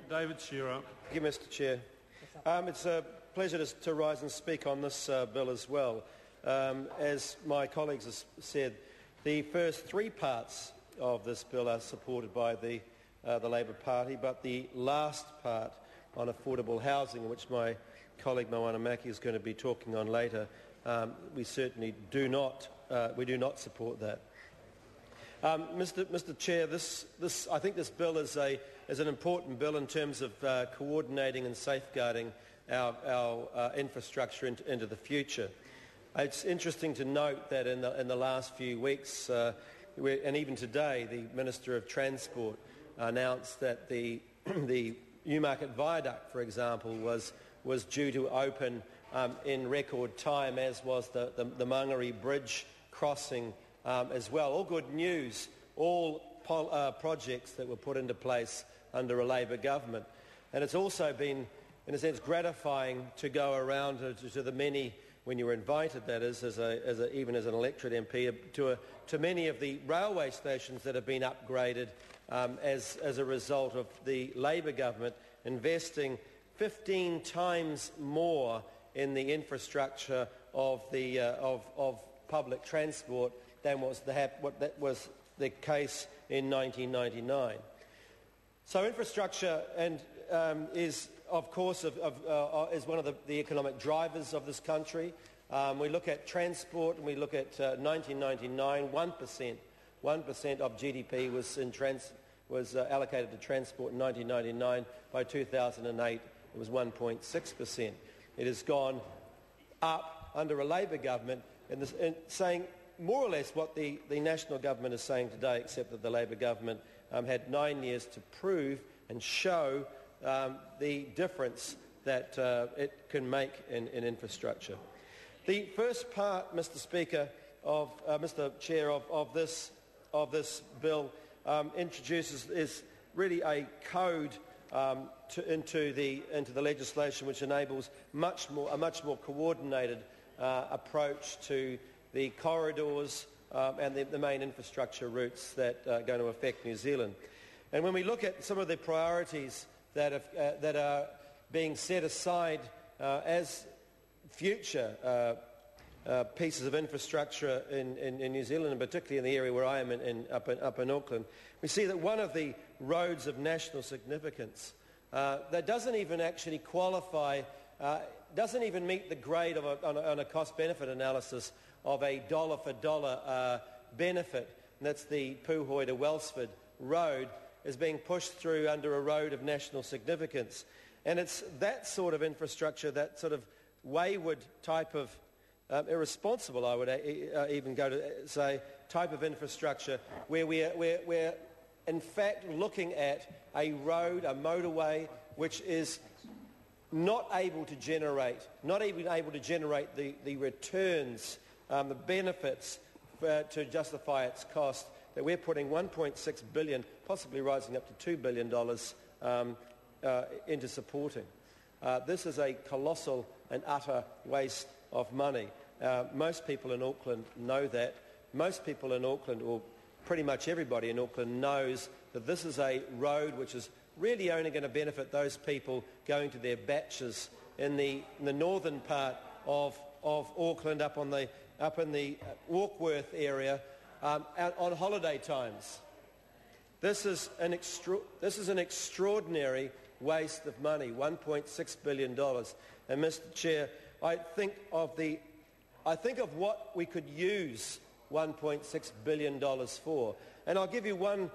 David Shearer. Thank you, Mr Chair. It's a pleasure to rise and speak on this bill as well. As my colleagues have said, the first three parts of this bill are supported by the Labour Party, but the last part on affordable housing, which my colleague Moana Maki is going to be talking on later, we certainly do not support that. Mr Chair, I think this bill is an important bill in terms of coordinating and safeguarding our infrastructure into the future. It's interesting to note that in the last few weeks, and even today, the Minister of Transport announced that the Newmarket Viaduct, for example, was due to open in record time, as was the Mangere Bridge crossing as well. All good news, all projects that were put into place under a Labour government. And it's also been, in a sense, gratifying to go around to the many, when you were invited, that is, even as an electorate MP, to many of the railway stations that have been upgraded as a result of the Labour government investing 15 times more in the infrastructure of public transport than what was the case in 1999. So infrastructure is, of course, is one of the economic drivers of this country. We look at transport, and we look at 1999, 1% of GDP was allocated to transport in 1999. By 2008, it was 1.6%. It has gone up under a Labour government, and saying more or less what the national government is saying today, except that the Labour government had 9 years to prove and show the difference that it can make in infrastructure. The first part, Mr Speaker, Mr Chair, of this bill is really a code into the legislation which enables a much more coordinated approach to the corridors and the main infrastructure routes that are going to affect New Zealand. And when we look at some of the priorities that are being set aside as future pieces of infrastructure in New Zealand, and particularly in the area where I am up in Auckland, we see that one of the roads of national significance that doesn't even actually qualify, doesn't even meet the grade on a cost-benefit analysis of a dollar-for-dollar benefit, and that's the Puhoi to Wellsford road, is being pushed through under a road of national significance. And it's that sort of infrastructure, that sort of wayward type of irresponsible, I would even go to say, type of infrastructure where we're in fact looking at a road, a motorway, which is not able to generate the returns, the benefits to justify its cost, that we're putting $1.6 billion, possibly rising up to $2 billion into supporting. This is a colossal and utter waste of money. Most people in Auckland know that. Most people in Auckland, or pretty much everybody in Auckland, knows that this is a road which is really only going to benefit those people going to their batches in the northern part of Auckland, up in the Warkworth area, on holiday times. This is an extraordinary waste of money, $1.6 billion. And Mr Chair, I think of what we could use $1.6 billion for. And I'll give you one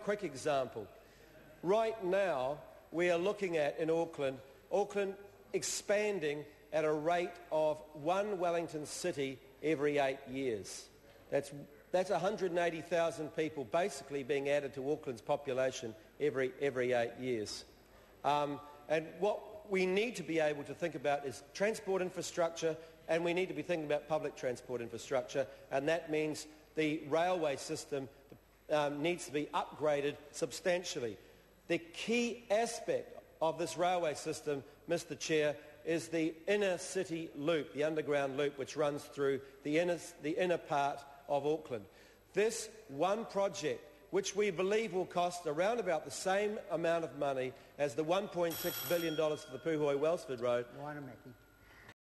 quick example. Right now, we are looking at, in Auckland expanding at a rate of one Wellington city every 8 years. That's 180,000 people basically being added to Auckland's population every 8 years. And what we need to be able to think about is transport infrastructure, and we need to be thinking about public transport infrastructure, and that means the railway system needs to be upgraded substantially. The key aspect of this railway system, Mr Chair, is the inner city loop, the underground loop which runs through the inner part of Auckland. This one project which we believe will cost around about the same amount of money as the $1.6 billion for the Puhoi-Wellsford Road. Wainemeki.